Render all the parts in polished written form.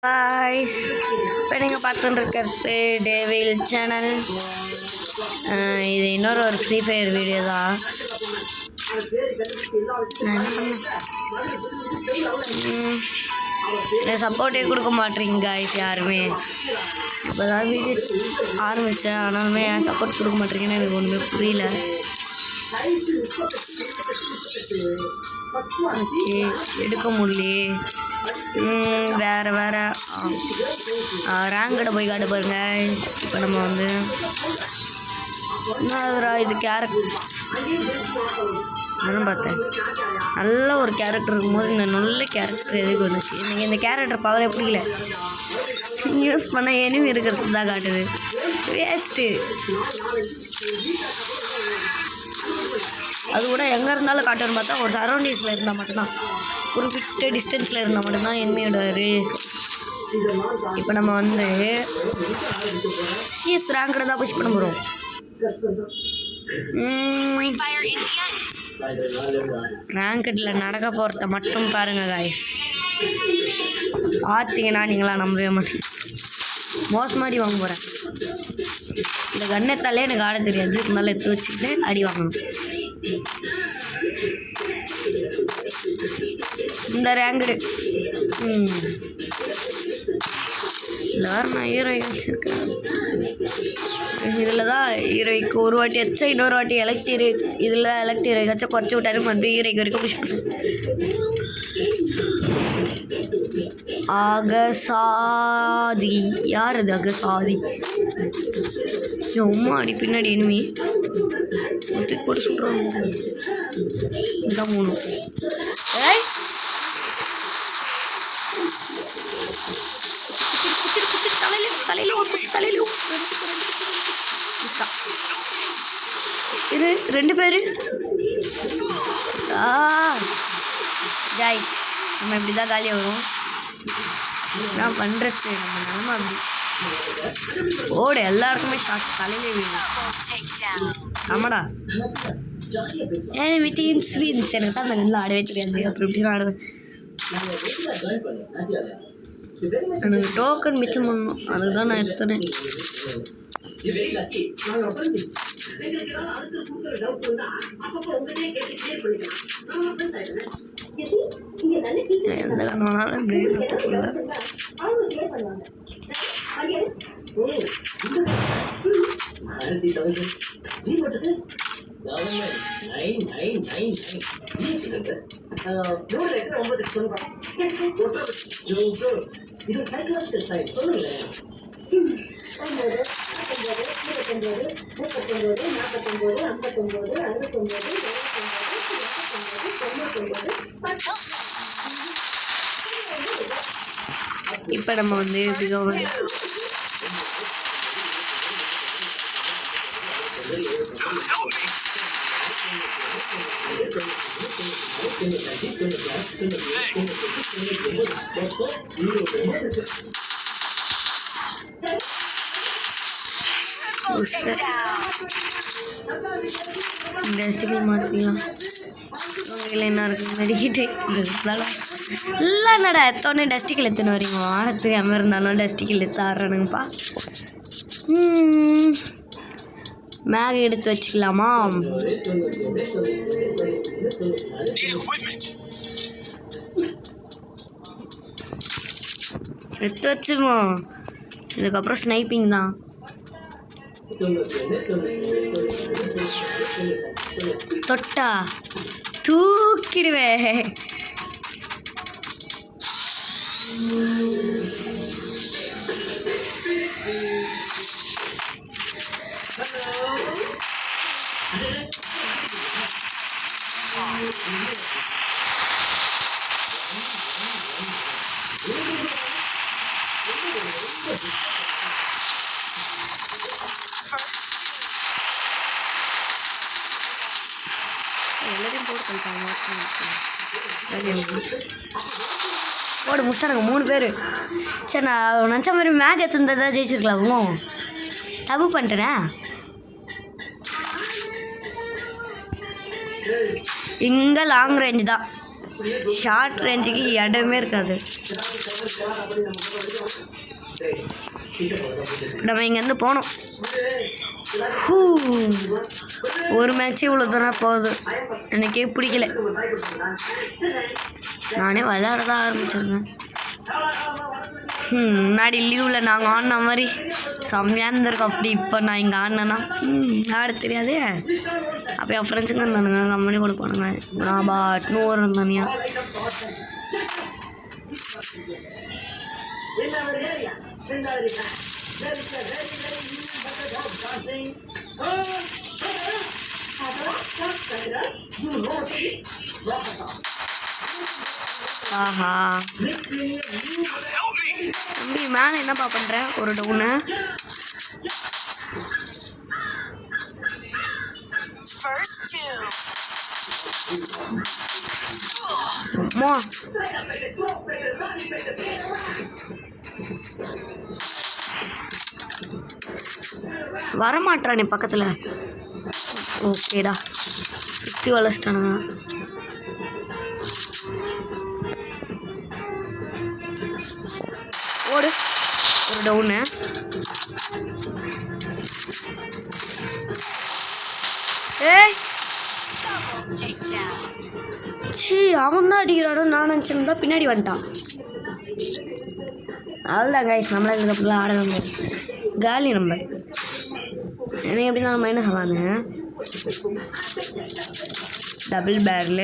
Guys இப்போ நீங்கள் பார்த்துட்டுருக்கிறது டேவில் channel. இது இன்னொரு ஃப்ரீ ஃபயர் வீடியோ தான். சப்போர்ட்டே கொடுக்க மாட்டேறீங்க காய்ஸ் யாருமே. இப்போ தான் வீடியோ ஆரம்பித்தேன், ஆனாலுமே ஏன் சப்போர்ட் கொடுக்க மாட்டேறீங்கன்னு எனக்கு ஒன்றுமே புரியல. ஓகே, எடுக்க முடியலையே. வேறு ரேங்கடை போய் காட்ட பாருங்க. இப்போ நம்ம வந்து என்னதுரா இது கேரக்டர் பார்த்தேன். நல்ல ஒரு கேரக்டர் இருக்கும்போது இந்த நல்ல கேரக்டர் எதுக்கு வந்துச்சு? நீங்கள் இந்த கேரக்டர் பவரே பிடிக்கல, யூஸ் பண்ண எனிமி இருக்கிறது தான் காட்டுது. வேஸ்ட்டு. அது கூட எங்கே இருந்தாலும் காட்டுன்னு பார்த்தா ஒரு சரௌண்டிங்ஸில் இருந்தால் மட்டும்தான், ஒரு குறிப்பிட்ட டிஸ்டன்ஸில் இருந்தால் மட்டும்தான் எனிமியோட இப்போ நம்ம வந்து சிஎஸ் ரேங்கடை தான் புஷ் பண்ண போகிறோம். ரேங்கடில் நடக்க போகிறத மட்டும் பாருங்கள் காய்ஸ். பார்த்தீங்கன்னா நீங்களாம் நம்பவே மாட்டேன். மோசமாடி வாங்க போகிறேன். இந்த கண்ணத்தாலே எனக்கு ஆட தெரியாது, இருந்தாலும் எடுத்து வச்சுக்கிட்டு அடி வாங்கணும். இந்த ரேங்கடு எல்லோரும் நான் ஹீரோயிக் வச்சுருக்கேன். இதில் தான் ஹீரோய்க்கு ஒரு வாட்டி வச்சா இன்னொரு வாட்டி எலக்ட் ஹீரோயிக், இதில் எலக்ட் ஹீரோயிக் வச்சா குறைச்சி விட்டாரு, மறுபடியும் ஹீரோய்க்கு வரைக்கும் புஷ் பண்ணுறேன். அகசாதி யார் அது? அகசாதி உம்மா அடி பின்னாடி எனிமி ஒத்துக்கு போட்டு சொல்கிறாங்க. இதுதான் மூணு. ஏய் தலையில இரு, ரெண்டு பேர். ஜாய் நம்ம இப்படி தான் காலியாக வரும். நான் பண்ணுறது நம்ம நிலமை அப்படி ஓடு. எல்லாருக்குமே ஷார்ட் தலையிலே வீடும். ஆமாடா, ஏன் டீம்ஸ் வீன்ஸ் எனக்கு தான் அந்த கண்ணில் ஆடவே தெரியாது. அப்புறம் இப்படி ஆடுவேன். எனக்கு டோக்கன் மிச்சம் பண்ணணும், அதுதான் நான் எடுத்துனேன். எந்த கண்ணாலும் பிரேக் விட்டுக்குள்ள இப்போ நம்ம வந்து டஸ்டிக்கல் மாற்றிக்கலாம். உங்கள் என்ன இருக்குது மெடிக்கிட்டே இல்லை என்னடா எத்தோடனே டஸ்டிக்கல் எத்தனை வரீங்க? ஆட தெரியாமல் இருந்தாலும் டஸ்டிக்கல் எடுத்து ஆடுறானுங்கப்பா. மேகி எடுத்து வச்சுக்கலாமா? எடுத்து வச்சுமா. இதுக்கப்புறம் ஸ்னைப்பிங் தான். தொட்டா தூக்கிடுவேன். எல்லாரையும் போட்டு போடு முடிச்சிட்டானுங்க 3 பேர். சரி, நான் நினச்ச மாதிரி மேக் எடுத்துருந்தா ஜெயிச்சிருக்கலாமோ? தப்பு பண்ணிட்டேன். இங்கே லாங் ரேஞ்ச் தான். ஷார்ட் ரேஞ்சுக்கு இடமே இருக்காது. நம்ம இங்கேருந்து போனோம். ஒரு மேட்ச்சு இவ்வளோ தூரம் போகுது, எனக்கே பிடிக்கல. நானே விளையாட தான் ஆரம்பிச்சிருந்தேன். முன்னாடி லீவில் நாங்கள் ஆடின மாதிரி செம்மையாக இருந்திருக்கோம். அப்படி இப்போ நான் இங்கே ஆடினேன்னா ஆட தெரியாது. அப்போ என் ஃப்ரெண்ட்ஸுங்க இருந்தானுங்க, கம்பெனி கூட போனாங்க. நான் பாட்டுன்னு ஓடுறேன் தனியாக. ஆஹா தம்பி மேலே என்னப்பா பண்ணுற? ஒரு டவுனு அம்மா வரமாட்டானே பக்கத்தில். ஓகேடா, சுற்றி வளச்சிட்டானுங்க. ஓடு, ஒரு டவுனு. ஏய் சி, அவன் தான் அடிக்கிறானோ நான் நினச்சிருந்தா பின்னாடி வந்துட்டான். அதுதான் கைஸ், நம்மளே இதுக்கப்புறம் ஆட முடியாது. காலி நம்பர் எனக்கு எப்படின்னா நம்ம என்ன சொல்லாங்க, டபுள் பேரல்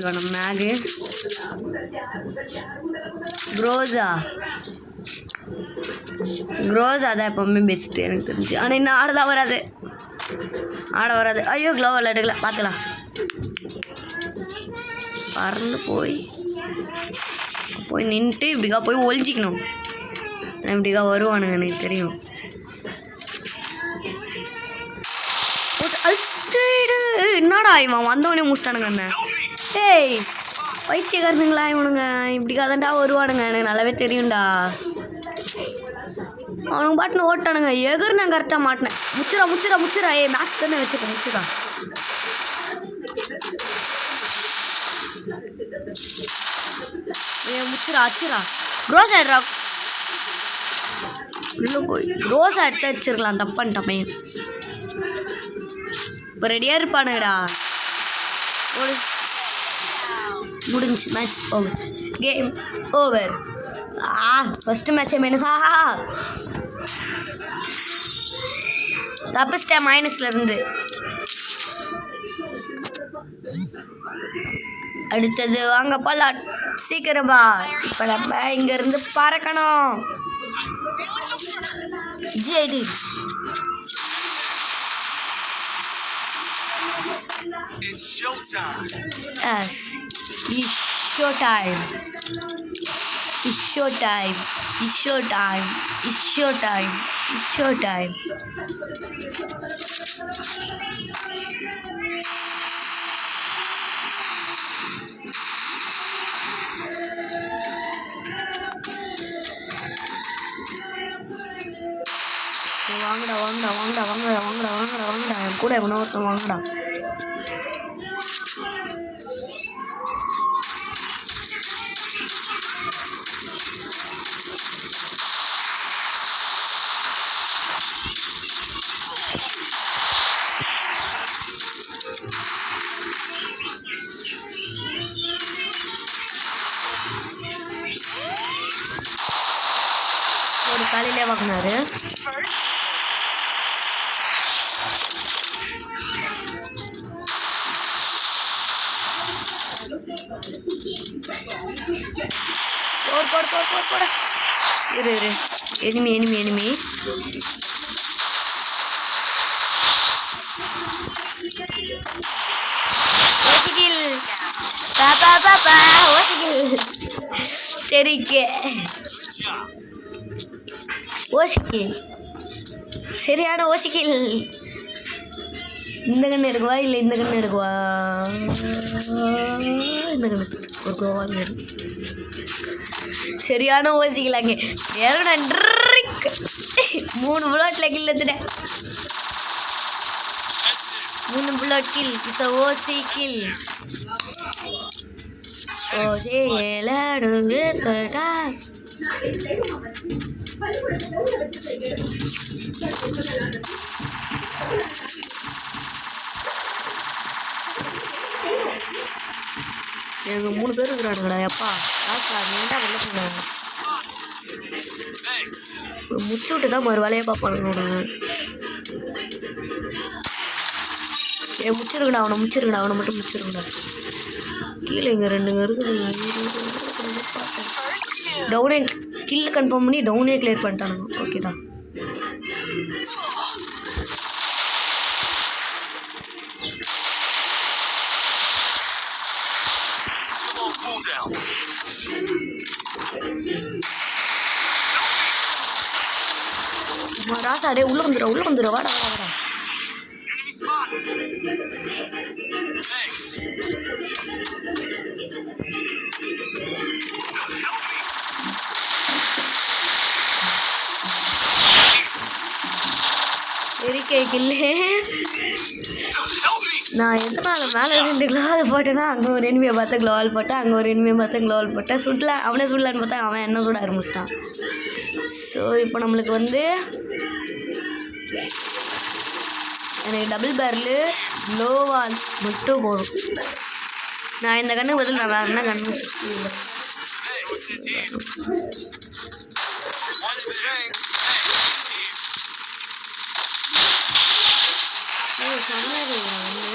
வேணும். மேகு க்ரோஸா தான் எப்போவுமே பெஸ்ட்டு எனக்கு தெரிஞ்சு. ஆனால் இன்னும் ஆட வராது. ஐயோ க்ளோவில் எடுக்கல, பார்த்துக்கலாம். பறந்து போய் நின்றுட்டு இப்படிக்கா போய் ஒழிச்சிக்கணும். இப்படிக்கா வருவானுங்க, எனக்கு தெரியும். என்னடா இவன் வந்தவனே முடிச்சிட்டானுங்க என்ன? ஏய் பைத்தியக்காரனுங்களா இவனுங்க, இப்படிக்கா தான்டா வருவானுங்க, எனக்கு நல்லாவே தெரியும்டா. அவனுங்க பாட்டுன்னு ஓட்டானுங்க, எகர் நான் கரெக்டாக மாட்டினேன். முச்சிரா. ஏய் மேட்ச் தானே வச்சுருக்கேன், முச்சிரா. அச்சுரா க்ரோஸ் ஆயிடுறா. உள்ளே போய் க்ரோஸ் எடுத்து வச்சிருக்கலாம், தப்பான்ட்ட பையன். இப்போ ரெடியாக இருப்பானுங்கடா. ஒரு முடிஞ்சு match over, game over. First மேட்சை மைனஸா தப்பிச்சிட்டேன் மைனஸ்லேருந்து. அடுத்தது வாங்க போலாம், சீக்கிரமா. இப்போ நம்ம இங்கேருந்து பறக்கணும். ஜெய்டி It's showtime. Yes, it's showtime. It's showtime. It's showtime. It's showtime. It's showtime. வாங்கடா கூட எவனோ ஒருத்தன் வாங்கடா. ஒரு காலையிலே வாங்கினாரு. போட இரு எனிமி ஓசிக்கில் பாப்பா ஓசிக்கில் சரிக்கே ஓசிக்கில் சரியான ஓசிக்கில். இந்த கண்ணு எடுக்குவா இல்லை இந்த கண்ணு எடுக்குவா? இந்த கண்ணு ஒரு கோவாங்க சரியான ஓசிக்கலாங்க. வேற 3 புல்லட்ல கில்லத்துட்டேன். 1 bullet kill. It's a OC kill. OC eladu vetata. எனக்கு 3 பேர் இருக்கிறானுங்கடா எப்பா ராசா நீண்டா வெளில போனாங்க முச்சு விட்டு தான் மறு வேலையை பார்ப்பானுங்க முச்சிருக்கடா அவனை மட்டும் முச்சிருக்கடா கீழே இங்கே 2 இருக்குதுங்க டவுனே கில் கன்ஃபார்ம் பண்ணி டவுனே கிளியர் பண்ணிட்டானுங்க ஓகேடா ராசா டே உள்ள வந்துடுற வாடா இருக்கே கில்லே நான் எதனால மேலே 2 க்ளோவால் போட்டேன்னா அங்கே ஒரு எனிமையை பார்த்தா க்ளோவால் போட்டேன் அங்கே ஒரு எனிமையை பார்த்தா க்ளோவால் போட்டேன் அவனே சுடலான்னு பார்த்தா அவன் என்ன சுட ஆரம்பிச்சிட்டான் ஸோ இப்போ நம்மளுக்கு வந்து எனக்கு டபுள் பேரலு க்ளோவால் மட்டும் போதும் நான் இந்த கண்ணுக்கு பதில் நான் வேறு என்ன கண்ணு சமையல் வந்து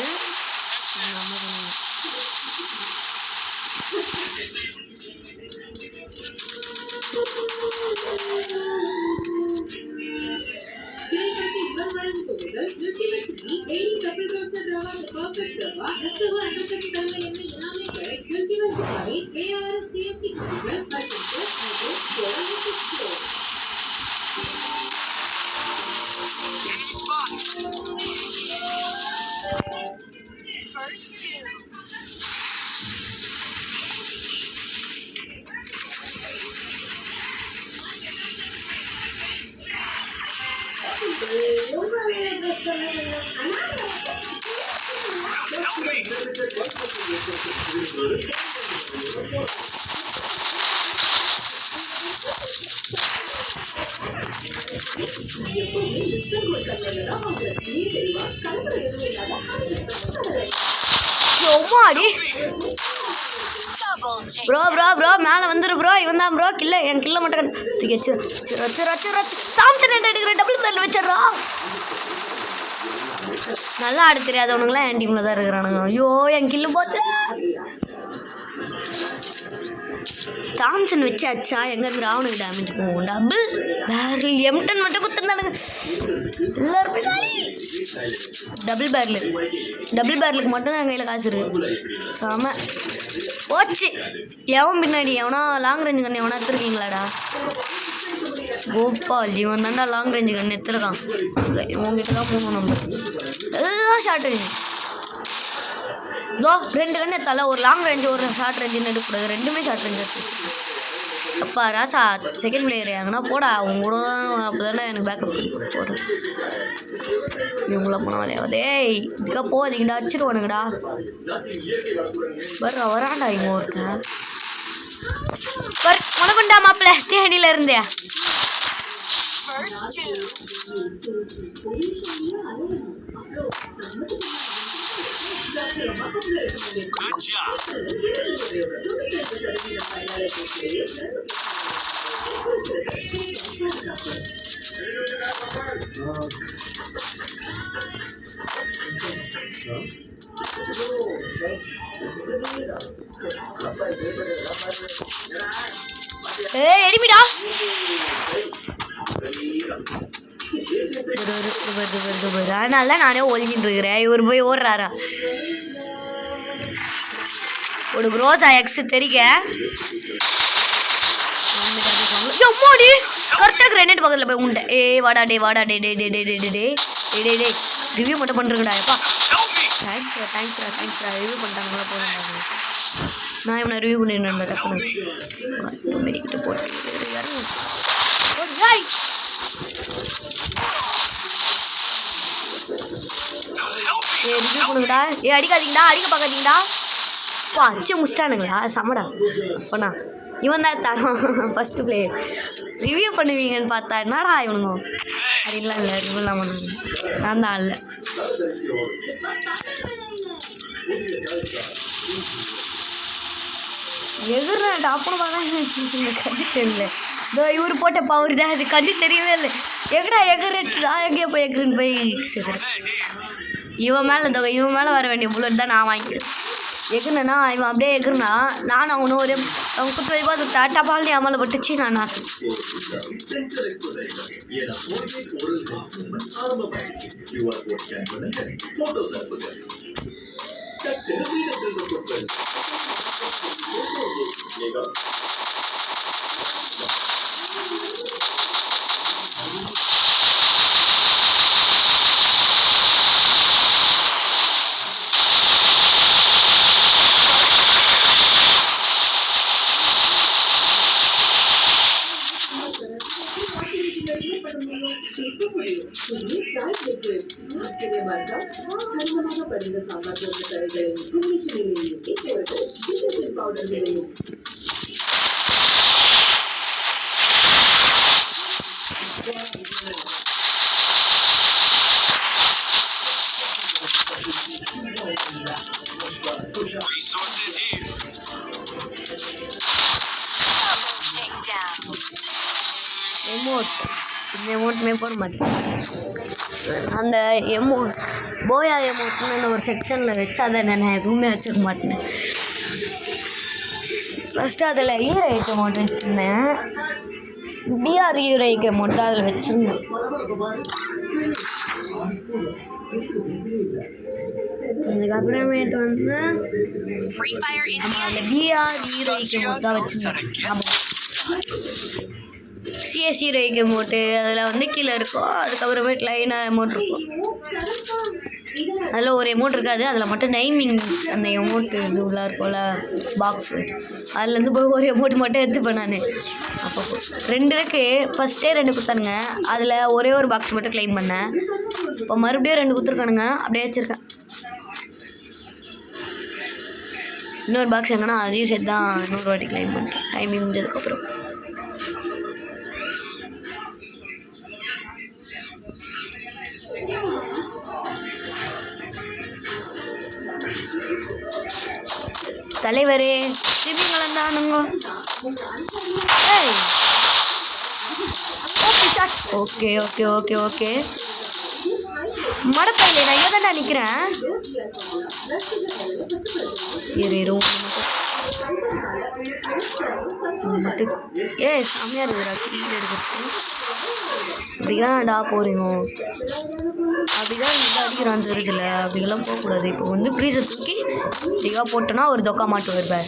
ப்ரோ மேலே வந்துரு ப்ரோ இவன் தான் ப்ரோ கில்ல என் கில்ல மட்டும் தாம்சன் எடுக்கிற டபுள் பேரில் வச்சிடறா நல்லா ஆட தெரியாதவனுங்களாம் என் டீமில் தான் இருக்கிறானுங்க ஐயோ என் கில்லு போச்சு தாம்சன் வச்சாச்சா எங்கே இருக்கிற அவனுக்கு டேமேஜ் போகும் டபுள் பேரல் M10 மட்டும் குத்துருந்தானுங்க எல்லாருமே டபுள் பேரலுக்கு மட்டும் தான் என் கையில் காசு இருக்கு செம போச்சு எவன் பின்னாடி எவனா லாங் ரேஞ்சு கண்ணு எவனா எடுத்துருக்கீங்களாடா கோபால் இவன் தாண்டா லாங் ரேஞ்சு கண்ணு எடுத்துருக்கான் இவங்ககிட்ட தான் போகணும் நம்ம எல்லாம் ஷார்ட் ரேஞ்சு இதோ 2 கண்ணு எடுத்தால ஒரு லாங் ரேஞ்சு ஒரு ஷார்ட் ரேஞ்சுன்னு எடுக்கக்கூடாது 2மே ஷார்ட் ரேஞ்சு எடுத்து அப்பா ராசா செகண்ட் பிளேயர் எங்கன்னா போடா அவங்க கூட தான் அப்போ தானே எனக்கு பேக்கப் போடுறது இவங்கள போனால் விளையாதே இதுக்காக போகாதீங்கடா அடிச்சிடுவானுங்கடா வராண்டா இவங்க ஒருத்தன் உனக்குண்டா மாப்பிள்ள தேனியில் இருந்தே Good job. Hey, எடிமிடா அதனால நானே ஒழிஞ்சிட்டு இருக்கிறேன் இவர் போய் ஓடுறாரா ஒரு க்ரோஸா எக்ஸ் தெரிக்க எம்மாடி கரெக்டாக கிரேனேட் பக்கத்தில் போய் உண்டேன் வாடா டே டே ரிவ்யூ மட்டும் பண்ணுறேங்கடா எப்பா தேங்க்ஸ்ரா ரிவ்யூ பண்ணிட்டாங்களா போகிறாங்க நான் இவனை ரிவ்யூ பண்ணிடுறேன் டக்குனு மெடிக்கிட்டு போட்டு Help me. ரிவ்யூ பண்ணுங்கடா. அடிக்காதீங்கடா, அடிக்க பார்க்காதீங்கடா. அப்பா அடிச்சு முடிச்சிட்டானுங்களா, சமடா. அப்பண்ணா இவன் தான் தரோம் ஃபஸ்ட்டு பிளேயர். ரிவ்யூ பண்ணுவீங்கன்னு பார்த்தா என்னடா இவனுங்க அப்படின்லாம் இல்லை, ரிவ்யூலாம் பண்ணுங்க. நான் தான் இல்லை. எகுறா டாப்புன்னு பார்த்தா கண்ணு தெரியல. இதோ இவர் போட்ட பவர் தான் அது, கண்ணு தெரியவே இல்லை. எங்கடா எகுறா, எங்கேயோ போய் எகுருன்னு போய் செத்துறேன். இவன் மேலே வர வேண்டிய புல்லட் தான் நான் வாங்கிக்கிறேன். எகுனா இவன் அப்படியே எகுனா நானும் அவனும் ஒரு அவன் குத்து வைப்பா சுட்டா டபால்னு அமலை பட்டுச்சு. நான் நாக்கு Resources here. இந்த எமௌண்ட்டுமே போட மாட்டேன். அந்த போயா எமௌண்ட்னு ஒரு செக்ஷனில் வச்சு அதை நான் எதுவுமே வச்சுக்க மாட்டேன். ஃபஸ்ட்டு அதில் ஈரைக்கு அமௌண்ட் வச்சுருந்தேன். பிஆர் ஈரைக்கு அமௌண்ட்டு அதில் வச்சுருந்தேன். அதுக்கப்புறமேட்டு வந்து அந்த பிஆர் ஈரைக்கு அமௌண்ட் தான் வச்சுருந்தேன். சிஎஸ்சி ரைக் அமௌண்ட்டு அதில் வந்து கீழே இருக்கும். அதுக்கப்புறமேட்டு லைனாக அமௌண்ட் இருக்கும். அதில் ஒரு அமௌண்ட் இருக்காது, அதில் மட்டும் டைமிங் அந்த அமௌண்ட்டு இது உள்ளே இருக்கும்ல பாக்ஸு, அதுலேருந்து போய் ஒரு அமௌண்ட் மட்டும் எடுத்துப்பேன் நான். அப்போ 2 இருக்குது. ஃபஸ்ட்டே 2 கொடுத்தானுங்க, அதில் ஒரே ஒரு பாக்ஸ் மட்டும் க்ளைம் பண்ணேன். இப்போ மறுபடியும் 2 கொடுத்துருக்கானுங்க, அப்படியே வச்சுருக்கேன். இன்னொரு பாக்ஸ் எங்கன்னா அதையும் சேர்த்து தான் இன்னொரு வாட்டி க்ளைம் பண்ணுறேன் டைமிங் முடிஞ்சதுக்கப்புறம். தலைவரே திரும்பிங்களாண்டானுங்க. ஓகே ஓகே ஓகே ஓகே மடப்பையில நான் இங்கே தானே நிற்கிறேன். மட்டும் செம்மையாக இருக்குதுடா கீழே எடுக்கிறது. அப்படிதான்டா போகிறீங்க, அப்படிதான் இந்த அடிக்கிறான்னு தெரியுதுல்ல, அப்படிலாம் போகக்கூடாது. இப்போ வந்து ஃப்ரீஸை தூக்கி இப்படிக்கா போட்டோன்னா ஒரு தொக்கா மாட்டு வருவேன்.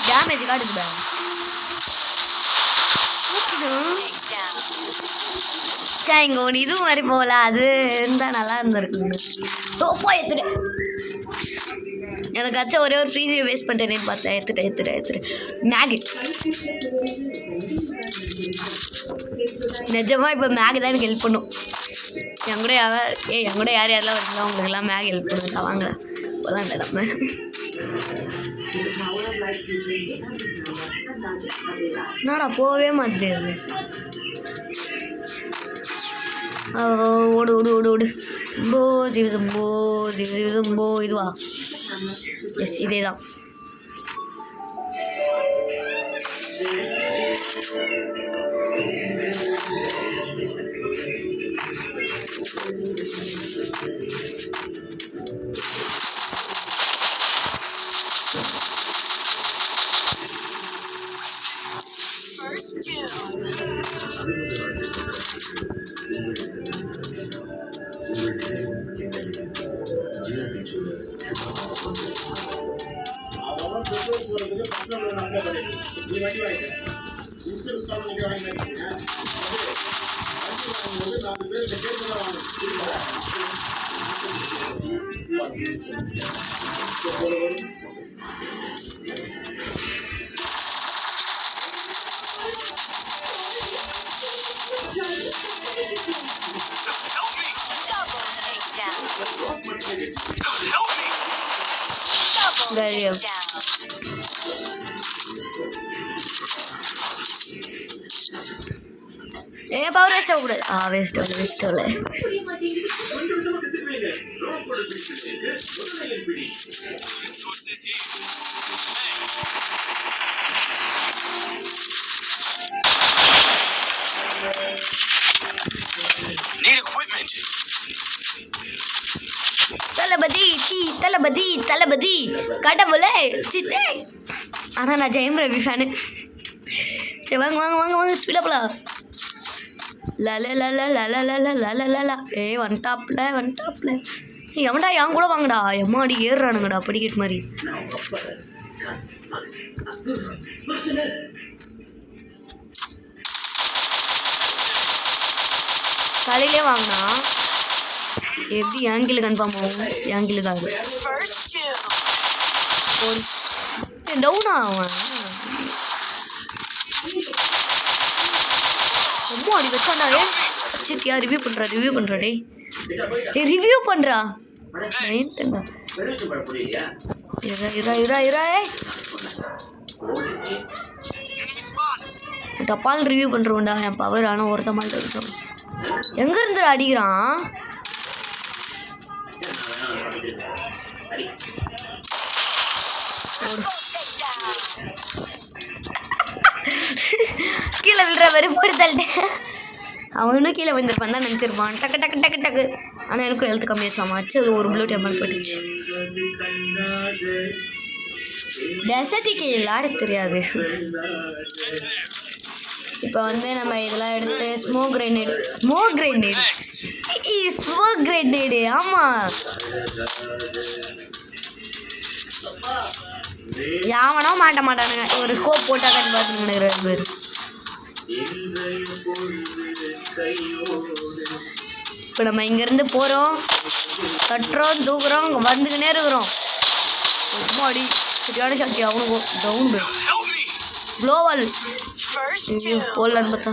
டேமேஜ் காட்டுதுடா. இங்கே ஒன்று இதுவும் மாதிரி போகல, அது இருந்தால் நல்லா இருந்திருக்குங்க. ரொம்ப எடுத்துட்டு எனக்கு ஆச்சா ஒரே ஒரு ஃப்ரீஸையும் வேஸ்ட் பண்ணிட்டேனேன்னு பார்த்தேன். எடுத்துட்டேன் மேகி. நிஜமாக இப்போ மேகி தான் எனக்கு ஹெல்ப் பண்ணும். என் கூட யார் யாரெல்லாம் வருங்களோ அவங்களுக்கெல்லாம் மேகி ஹெல்ப் பண்ணுங்கக்கா. வாங்க இப்போதான் இல்லை நம்ம என்னடா போகவே மாட்டேது. ஓடு ஓடு ஓடு ஓடு. சம்போ சிவசம்போ சிவசம்போ. இதுவா? எஸ், இதே தான். பவர் வேஸ்ட் ஆகக்கூடாது. வேஸ்ட் ஆகல. Resources here. Need equipment. தளபதி கடவுளே சித்தே. ஆனால் நான் ஜெயம் ரவி ஃபேனு. சரி வாங்க ஸ்பீடாக போலாம். லல வந்துட்டாப்ல. எவன்டா என் கூட வாங்கடா. எம்மாடி ஏறுறானுங்கடா படிக்கட்டு மாதிரி. காலையிலே வாங்கினா எப்படி ஆங்கிள் கன்ஃபார்ம் ஆகும்? ஆங்கிள் தான் டவுனா அவன் ரொம்ப அடி வச்சாண்டா. சித்தியா ரிவ்யூ பண்ணுறா டே. ரிவ்யூ பண்ணுறா. டப்பால் ரிவ்யூ பண்ணுறோம்டா என் பவர். ஆனால் ஒருத்த மாதிரி சொல்ல எங்க இருந்து அடிக்கிறான். கீழே விழுற மாதிரி போட்டு தள்ளிட்டேன். அவனும் கீழே வந்துருப்பான் தான் நினச்சிருப்பான். டக்கு. ஆனால் எனக்கும் ஹெல்த் கம்மியாச்சாமா. அது ஒரு ப்ளூ டேபிள் போட்டுச்சு. டெசர்ட்டுக்கு விளாட தெரியாது. இப்போ வந்து நம்ம இதெல்லாம் எடுத்து ஸ்மோக் கிரேனேடு. ஆமாம் யாவனோ மாட்ட மாட்டானுங்க. ஒரு ஸ்கோப் போட்டா கட்டி பார்த்துன்னு நினைக்கிறேன் பேர். இப்போ நம்ம இங்கேருந்து போகிறோம், தட்டுறோம், தூக்குறோம், வந்துக்கினே இருக்கிறோம். ரொம்ப அடி சரியான சக்தி. அவனுக்கு டவுன் பேர் க்ளோவல் போடலான்னு பார்த்தா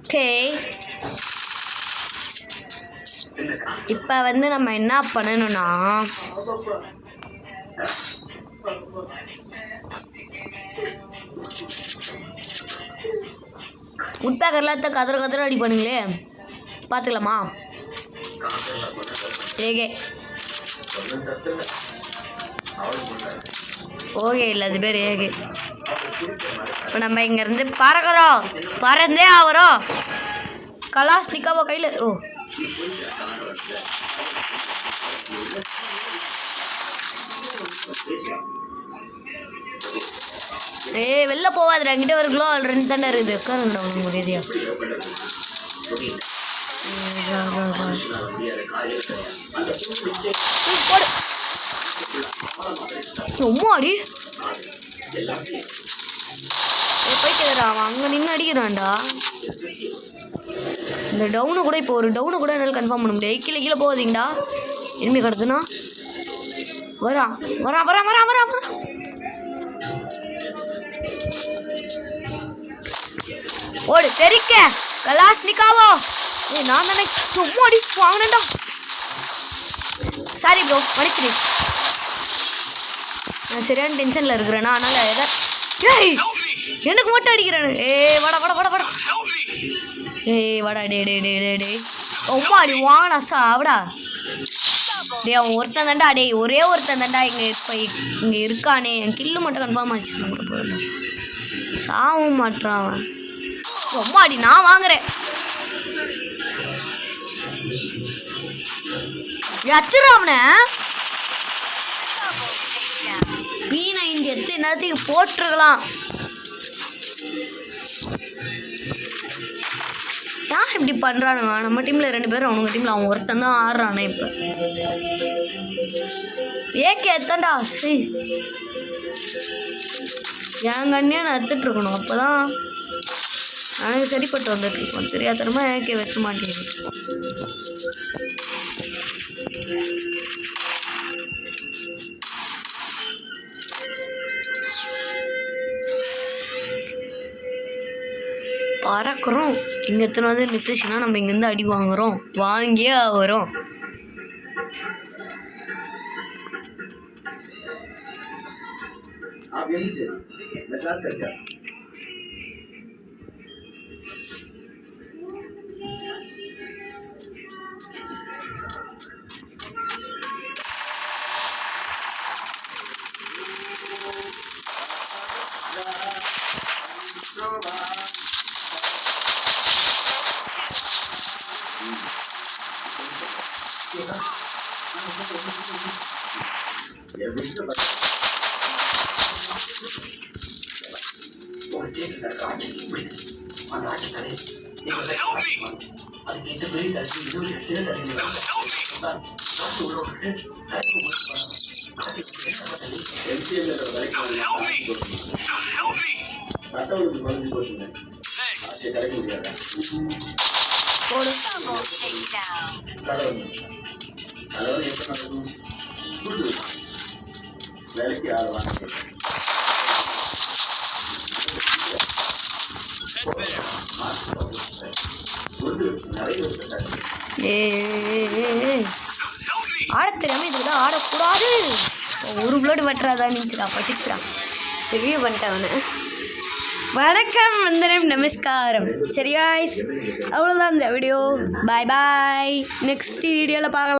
ஓகே. இப்போ வந்து நம்ம என்ன பண்ணணும்னா உட்பேக்கர்லாம் கதற அடி பண்ணுங்களே. பார்த்துக்கலாமா? ஏகே ஓகே இல்லை அது பேர் ஏகே. இப்போ நம்ம இங்கேருந்து பறந்தே ஆகிறோம். கலாஷ்னிக்காவோ கையில். ஓ வெளில போவாது. என்கிட்ட ஒரு கிலோ 2 தானே இருக்குது. உட்காருங்கடா உங்களுக்கு ரீதியா. போடு ரொம்ப அடி. போய்க்கிறா அவன் அங்கே நின்று அடிக்கிறான்டா. இந்த டவுனை கூட இப்போ ஒரு டவுனை கூட என்னால் கன்ஃபார்ம் பண்ண முடியாது. கீழே போகாதீங்கடா. எனிமி கிடக்குன்னா வரா. ஓடு தெரிக்க கலாஷ்னிக்காவோ. நான் தானே ரொம்ப அடி வாங்கினேன்டா. சாரி ப்ரோ, மன்னிச்சிரு. நான் சரியான டென்ஷனில் இருக்கிறேன்னா அதனால் ஏய் எனக்கு மட்டும் அடிக்கிறேன். வாடா வாடா டே ரொம்ப அடி வாங்கடா சாவடா. டே அவன் ஒருத்தன் தாண்டா. ஒரே ஒருத்தன் தாண்டா இங்கே இருக்கானே. என் கில்லு மட்டும் கன்ஃபார்ம் ஆச்சு. போயிடலாம். சாவும் மாட்டான் அவன். ரொம்ப அடி நான் வாங்குறேன். வச்சிடறான் P90 எடுத்து என்னத்துக்கு போட்டிருக்கலாம். யார் இப்படி பண்ணுறானுங்க? நம்ம டீமில் 2 பேர், அவனுங்க டீமில் அவன் ஒருத்தன் தான் ஆடுறானே. இப்போ ஏகே எத்தான்டா. சரி, என் கண்ணியே நான் எடுத்துட்ருக்கணும். அப்போ தான் எனக்கு சரிப்பட்டு வந்துட்டுருக்கோம். தெரியாதனமா ஏகே வைக்க மாட்டேங்குது. பறக்கிறோம். இங்கே எத்தனை வந்து நிறுத்துச்சுன்னா நம்ம இங்கேருந்து அடி வாங்குகிறோம். வாங்கியே வரும். Help me! Help me! Thanks. ஆட தெரியாம இதுதான் ஆடக்கூடாது. ஒரு பிளட் வெட்டுறாதா நினச்சிடா பட்டிச்சுடா. ரிவ்யூ பண்ணிட்டேன் அவனை. வணக்கம், வந்தனம், நமஸ்காரம். சரியா? அவ்வளோதான் இந்த வீடியோ. பாய் பாய். நெக்ஸ்ட் வீடியோவில் பார்க்கலாம்.